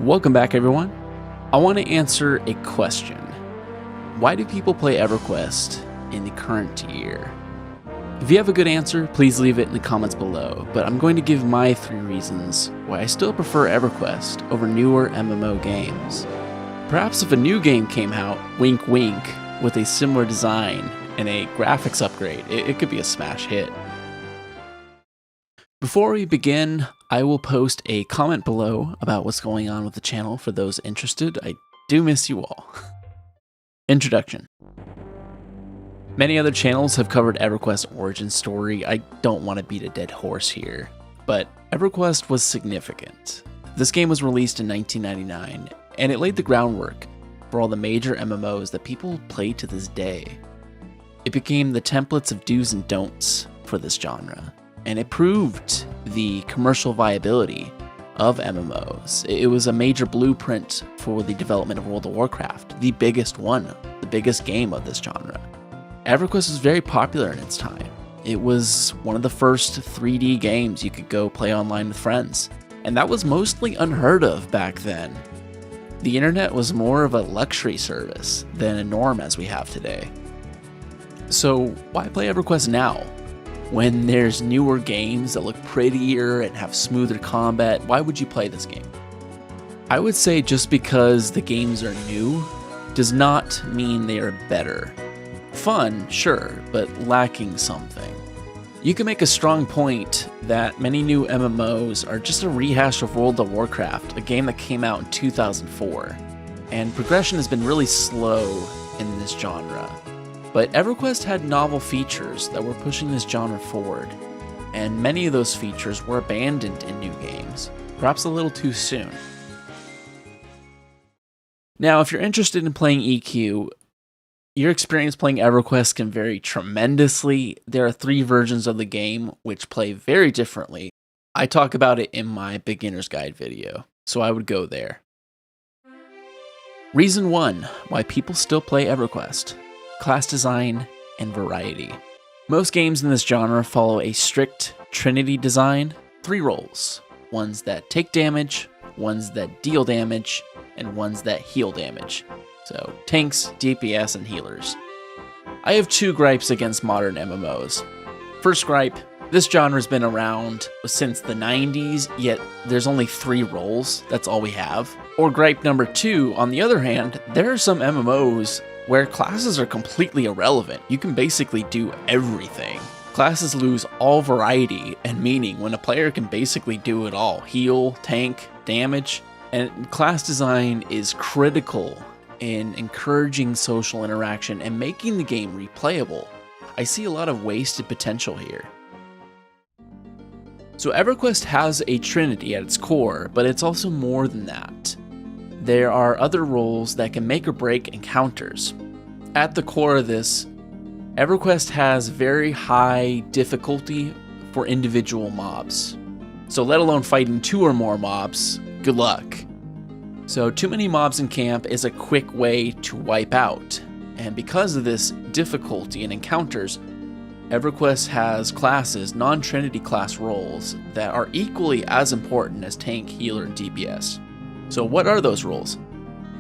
Welcome back, everyone. I want to answer a question. Why do people play EverQuest in the current year? If you have a good answer, please leave it in the comments below, but I'm going to give my 3 reasons why I still prefer EverQuest over newer MMO games. Perhaps if a new game came out, wink wink, with a similar design and a graphics upgrade, it could be a smash hit. Before we begin, I will post a comment below about what's going on with the channel for those interested. I do miss you all. Introduction. Many other channels have covered EverQuest's origin story. I don't want to beat a dead horse here, but EverQuest was significant. This game was released in 1999, and it laid the groundwork for all the major MMOs that people play to this day. It became the templates of do's and don'ts for this genre, and it proved the commercial viability of MMOs. It was a major blueprint for the development of World of Warcraft, the biggest one, the biggest game of this genre. EverQuest was very popular in its time. It was one of the first 3D games you could go play online with friends, and that was mostly unheard of back then. The internet was more of a luxury service than a norm as we have today. So why play EverQuest now? When there's newer games that look prettier and have smoother combat, why would you play this game? I would say just because the games are new does not mean they are better. Fun, sure, but lacking something. You can make a strong point that many new MMOs are just a rehash of World of Warcraft, a game that came out in 2004, and progression has been really slow in this genre. But EverQuest had novel features that were pushing this genre forward, and many of those features were abandoned in new games, perhaps a little too soon. Now, if you're interested in playing EQ, your experience playing EverQuest can vary tremendously. There are 3 versions of the game which play very differently. I talk about it in my beginner's guide video, so I would go there. Reason 1 why people still play EverQuest: class design and variety. Most games in this genre follow a strict Trinity design: 3 roles, ones that take damage, ones that deal damage, and ones that heal damage. So tanks, DPS, and healers. I have 2 gripes against modern MMOs. First gripe, this genre's been around since the 90s, yet there's only 3 roles, that's all we have. Or gripe number 2, on the other hand, there are some MMOs where classes are completely irrelevant. You can basically do everything. Classes lose all variety and meaning when a player can basically do it all: heal, tank, damage. And class design is critical in encouraging social interaction and making the game replayable. I see a lot of wasted potential here. So EverQuest has a Trinity at its core, but it's also more than that. There are other roles that can make or break encounters. At the core of this, EverQuest has very high difficulty for individual mobs. So let alone fighting 2 or more mobs, good luck. So too many mobs in camp is a quick way to wipe out. And because of this difficulty in encounters, EverQuest has classes, non-Trinity class roles, that are equally as important as tank, healer, and DPS. So what are those roles?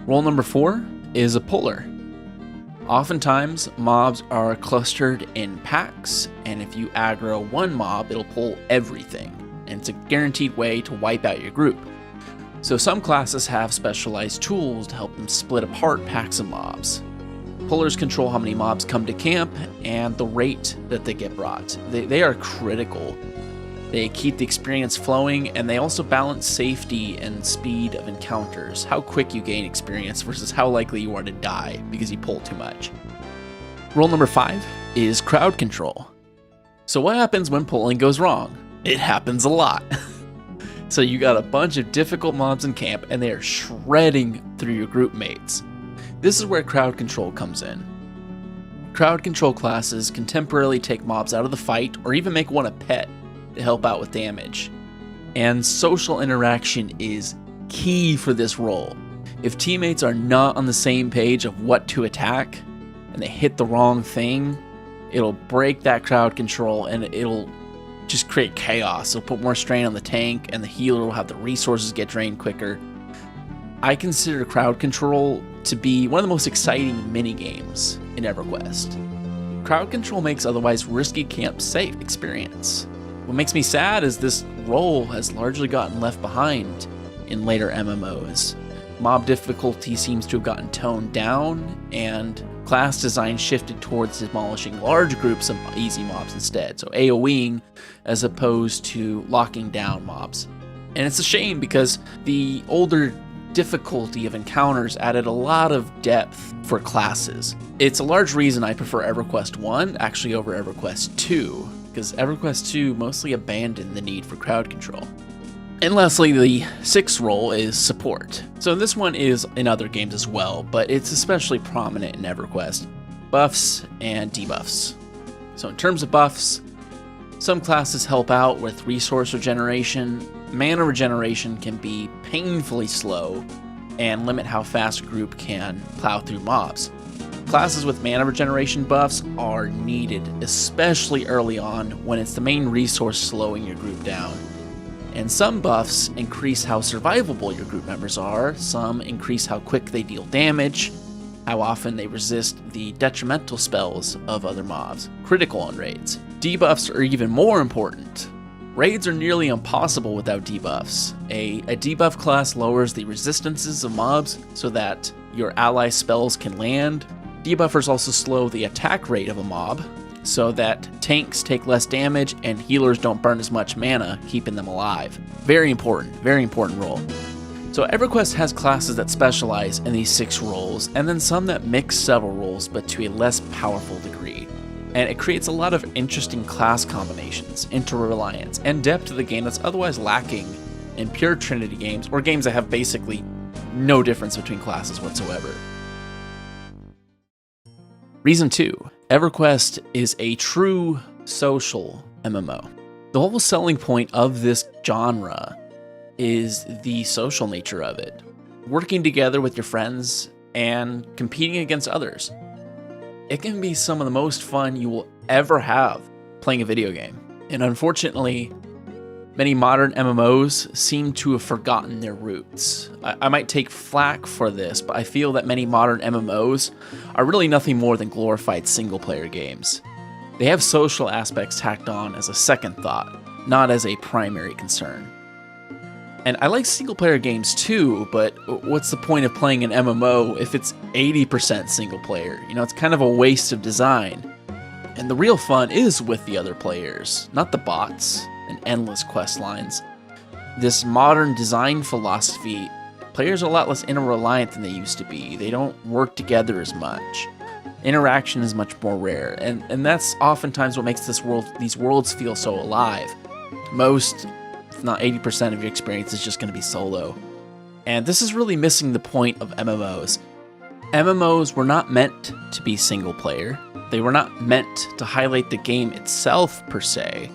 Role number 4 is a puller. Oftentimes, mobs are clustered in packs, and if you aggro one mob, it'll pull everything, and it's a guaranteed way to wipe out your group. So some classes have specialized tools to help them split apart packs of mobs. Pullers control how many mobs come to camp and the rate that they get brought. They are critical. They keep the experience flowing, and they also balance safety and speed of encounters, how quick you gain experience versus how likely you are to die because you pull too much. Role number 5 is crowd control. So what happens when pulling goes wrong? It happens a lot. So you got a bunch of difficult mobs in camp, and they are shredding through your group mates. This is where crowd control comes in. Crowd control classes can temporarily take mobs out of the fight, or even make one a pet to help out with damage. And social interaction is key for this role. If teammates are not on the same page of what to attack, and they hit the wrong thing, it'll break that crowd control, and it'll just create chaos. It'll put more strain on the tank, and the healer will have the resources get drained quicker. I consider crowd control to be one of the most exciting mini-games in EverQuest. Crowd control makes otherwise risky camp safe experience. What makes me sad is this role has largely gotten left behind in later MMOs. Mob difficulty seems to have gotten toned down, and class design shifted towards demolishing large groups of easy mobs instead, so AoEing as opposed to locking down mobs. And it's a shame because the older difficulty of encounters added a lot of depth for classes. It's a large reason I prefer EverQuest 1 actually over EverQuest 2, because EverQuest 2 mostly abandoned the need for crowd control. And lastly, the sixth role is support. So this one is in other games as well, but it's especially prominent in EverQuest. Buffs and debuffs. So in terms of buffs, some classes help out with resource regeneration. Mana regeneration can be painfully slow and limit how fast a group can plow through mobs. Classes with mana regeneration buffs are needed, especially early on when it's the main resource slowing your group down. And some buffs increase how survivable your group members are, some increase how quick they deal damage, how often they resist the detrimental spells of other mobs, critical on raids. Debuffs are even more important. Raids are nearly impossible without debuffs. A debuff class lowers the resistances of mobs so that your ally spells can land. Debuffers also slow the attack rate of a mob so that tanks take less damage and healers don't burn as much mana, keeping them alive. Very important role. So EverQuest has classes that specialize in these 6 roles, and then some that mix several roles but to a less powerful degree. And it creates a lot of interesting class combinations, interreliance, and depth to the game that's otherwise lacking in pure Trinity games, or games that have basically no difference between classes whatsoever. Reason 2. EverQuest is a true social MMO. The whole selling point of this genre is the social nature of it. Working together with your friends and competing against others. It can be some of the most fun you will ever have playing a video game. And unfortunately, many modern MMOs seem to have forgotten their roots. I might take flack for this, but I feel that many modern MMOs are really nothing more than glorified single-player games. They have social aspects tacked on as a second thought, not as a primary concern. And I like single-player games too, but what's the point of playing an MMO if it's 80% single-player? You know, it's kind of a waste of design. And the real fun is with the other players, not the bots and endless quest lines. This modern design philosophy, players are a lot less interreliant than they used to be. They don't work together as much. Interaction is much more rare, and that's oftentimes what makes these worlds feel so alive. Most, if not 80% of your experience is just going to be solo. And this is really missing the point of MMOs. MMOs were not meant to be single player. They were not meant to highlight the game itself per se.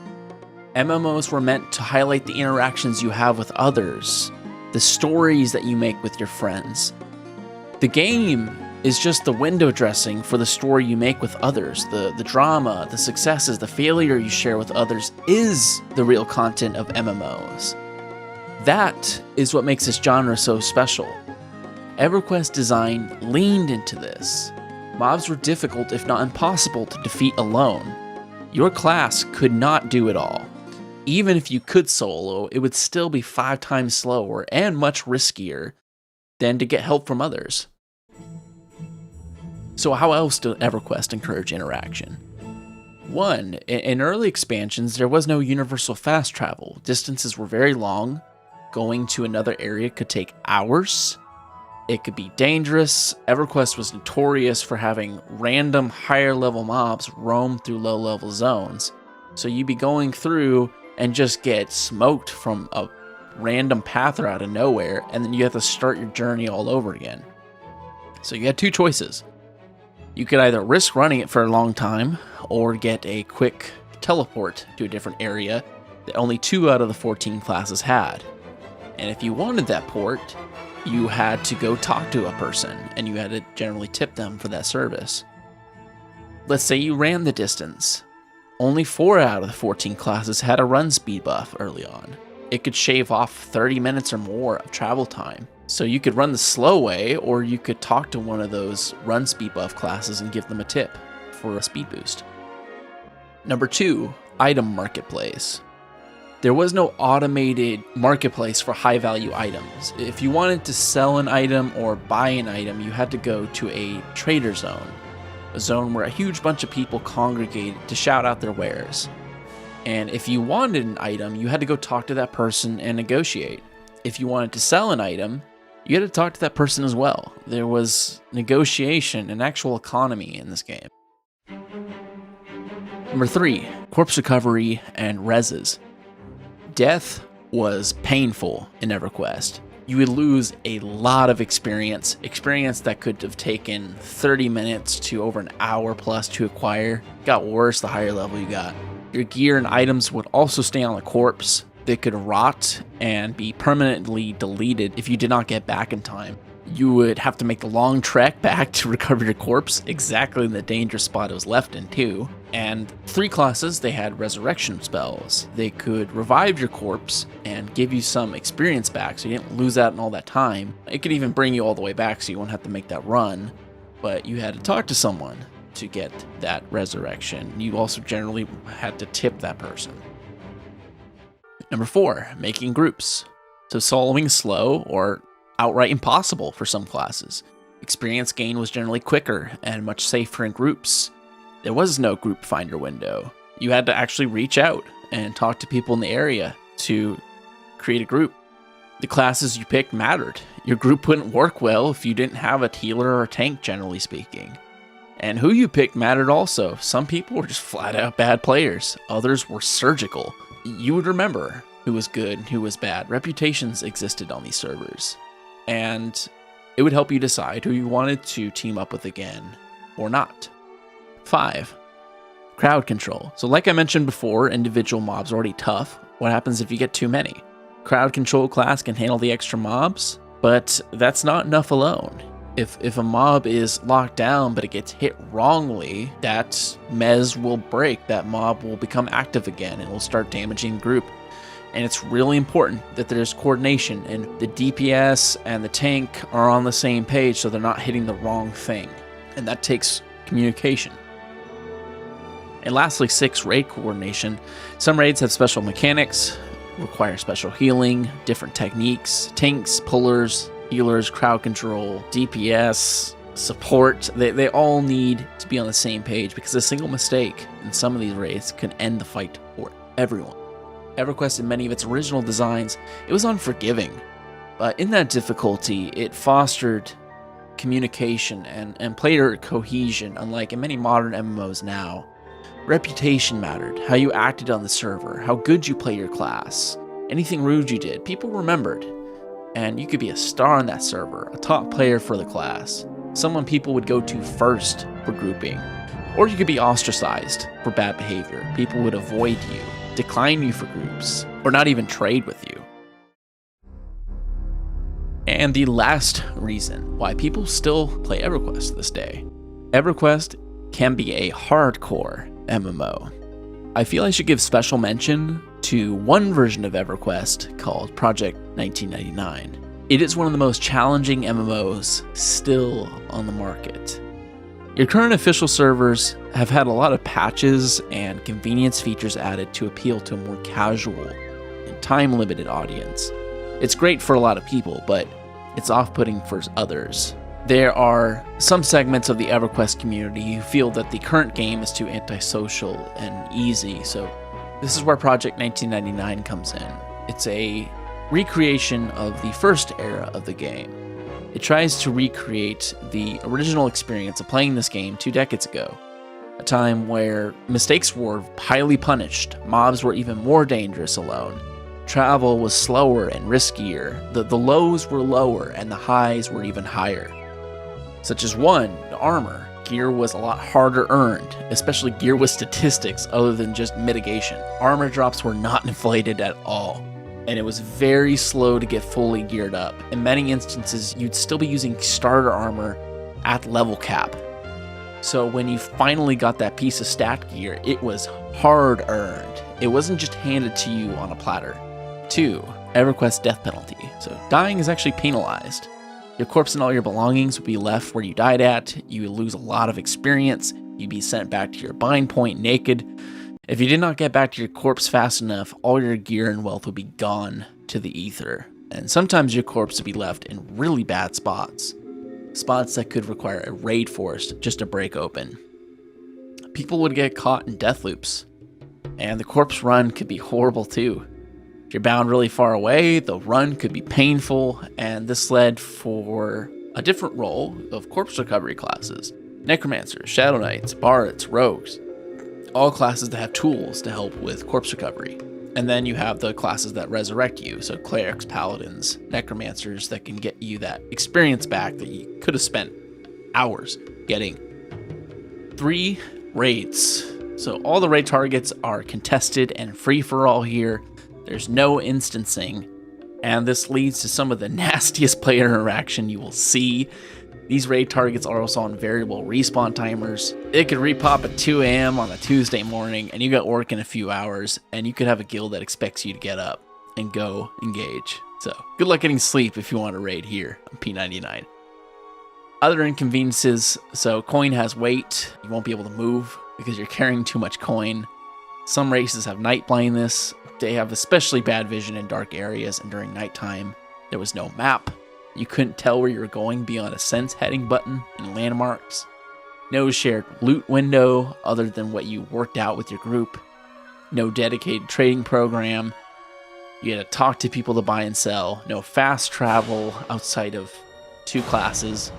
MMOs were meant to highlight the interactions you have with others, the stories that you make with your friends. The game is just the window dressing for the story you make with others. The drama, the successes, the failure you share with others is the real content of MMOs. That is what makes this genre so special. EverQuest design leaned into this. Mobs were difficult, if not impossible, to defeat alone. Your class could not do it all. Even if you could solo, it would still be 5 times slower and much riskier than to get help from others. So how else did EverQuest encourage interaction? 1. In early expansions, there was no universal fast travel. Distances were very long. Going to another area could take hours. It could be dangerous. EverQuest was notorious for having random higher level mobs roam through low level zones. So you'd be going through and just get smoked from a random path or out of nowhere, and then you have to start your journey all over again. So you had 2 choices. You could either risk running it for a long time, or get a quick teleport to a different area that only 2 out of the 14 classes had. And if you wanted that port, you had to go talk to a person, and you had to generally tip them for that service. Let's say you ran the distance. Only 4 out of the 14 classes had a run speed buff early on. it could shave off 30 minutes or more of travel time. So you could run the slow way, or you could talk to one of those run speed buff classes and give them a tip for a speed boost. Number 2, item marketplace. There was no automated marketplace for high value items. If you wanted to sell an item or buy an item, you had to go to a trader zone, a zone where a huge bunch of people congregated to shout out their wares. And if you wanted an item, you had to go talk to that person and negotiate. If you wanted to sell an item, you had to talk to that person as well. There was negotiation and actual economy in this game. Number 3, corpse recovery and reses. Death was painful in EverQuest. You would lose a lot of experience that could have taken 30 minutes to over an hour plus to acquire. It got worse the higher level you got. Your gear and items would also stay on the corpse. They could rot and be permanently deleted if you did not get back in time. You would have to make the long trek back to recover your corpse, exactly in the dangerous spot it was left in too. And 3 classes, they had resurrection spells. They could revive your corpse and give you some experience back so you didn't lose out on all that time. It could even bring you all the way back so you won't have to make that run, but you had to talk to someone to get that resurrection. You also generally had to tip that person. Number 4, making groups. So soloing is slow or outright impossible for some classes. Experience gain was generally quicker and much safer in groups. There was no group finder window. You had to actually reach out and talk to people in the area to create a group. The classes you picked mattered. Your group wouldn't work well if you didn't have a healer or a tank, generally speaking. And who you picked mattered also. Some people were just flat out bad players. Others were surgical. You would remember who was good and who was bad. Reputations existed on these servers. And it would help you decide who you wanted to team up with again or not. 5, crowd control. So like I mentioned before, individual mobs are already tough. What happens if you get too many? Crowd control class can handle the extra mobs, but that's not enough alone. If a mob is locked down but it gets hit wrongly, that mez will break. That mob will become active again and will start damaging the group. And it's really important that there's coordination and the DPS and the tank are on the same page so they're not hitting the wrong thing. And that takes communication. And lastly, 6, raid coordination. Some raids have special mechanics, require special healing, different techniques, tanks, pullers, healers, crowd control, DPS, support. They all need to be on the same page because a single mistake in some of these raids can end the fight for everyone. EverQuest, in many of its original designs, it was unforgiving, but in that difficulty, it fostered communication and player cohesion, unlike in many modern MMOs now. Reputation mattered, how you acted on the server, how good you play your class, anything rude you did, people remembered, and you could be a star on that server, a top player for the class, someone people would go to first for grouping, or you could be ostracized for bad behavior. People would avoid you, decline you for groups, or not even trade with you. And the last reason why people still play EverQuest to this day. EverQuest can be a hardcore MMO. I feel I should give special mention to one version of EverQuest called Project 1999. It is one of the most challenging MMOs still on the market. Your current official servers have had a lot of patches and convenience features added to appeal to a more casual and time-limited audience. It's great for a lot of people, but it's off-putting for others. There are some segments of the EverQuest community who feel that the current game is too antisocial and easy, so this is where Project 1999 comes in. It's a recreation of the first era of the game. It tries to recreate the original experience of playing this game 2 decades ago, a time where mistakes were highly punished, mobs were even more dangerous alone, travel was slower and riskier, the lows were lower and the highs were even higher. Such as 1, the armor. Gear was a lot harder earned, especially gear with statistics other than just mitigation. Armor drops were not inflated at all, and it was very slow to get fully geared up. In many instances, you'd still be using starter armor at level cap. So when you finally got that piece of stat gear, it was hard earned. It wasn't just handed to you on a platter. 2. EverQuest death penalty. So dying is actually penalized. Your corpse and all your belongings will be left where you died at. You will lose a lot of experience. You'd be sent back to your bind point naked. If you did not get back to your corpse fast enough, all your gear and wealth would be gone to the ether. And sometimes your corpse would be left in really bad spots. Spots that could require a raid force just to break open. People would get caught in death loops. And the corpse run could be horrible too. If you're bound really far away, the run could be painful, and this led for a different role of corpse recovery classes. Necromancers, Shadow Knights, Bards, Rogues. All classes that have tools to help with corpse recovery. And then you have the classes that resurrect you, so Clerics, Paladins, Necromancers that can get you that experience back that you could have spent hours getting. 3 raids. So all the raid targets are contested and free for all here. There's no instancing, and this leads to some of the nastiest player interaction you will see. These raid targets are also on variable respawn timers. It could repop at 2 a.m. on a Tuesday morning, and you got work in a few hours, and you could have a guild that expects you to get up and go engage. So good luck getting sleep if you want to raid here on P99. Other inconveniences, so coin has weight. You won't be able to move because you're carrying too much coin. Some races have night blindness. They have especially bad vision in dark areas, and during nighttime, there was no map. You couldn't tell where you were going beyond a sense heading button and landmarks. No shared loot window other than what you worked out with your group. No dedicated trading program. You had to talk to people to buy and sell. No fast travel outside of 2 classes.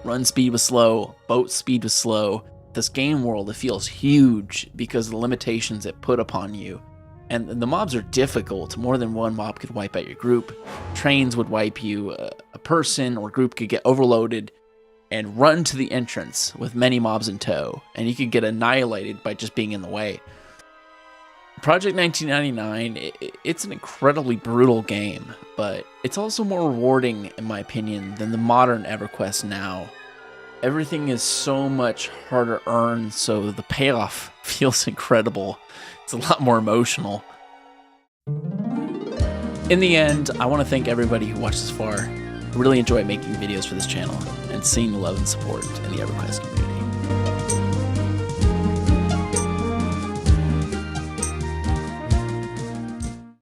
Run speed was slow. Boat speed was slow. This game world, it feels huge because of the limitations it put upon you. And the mobs are difficult. More than one mob could wipe out your group. Trains would wipe you. A person or group could get overloaded and run to the entrance with many mobs in tow. And you could get annihilated by just being in the way. Project 1999, it's an incredibly brutal game, but it's also more rewarding, in my opinion, than the modern EverQuest Now. Everything is so much harder earned, so the payoff feels incredible. It's a lot more emotional. In the end, I want to thank everybody who watched this far. I really enjoy making videos for this channel and seeing the love and support in the EverQuest community.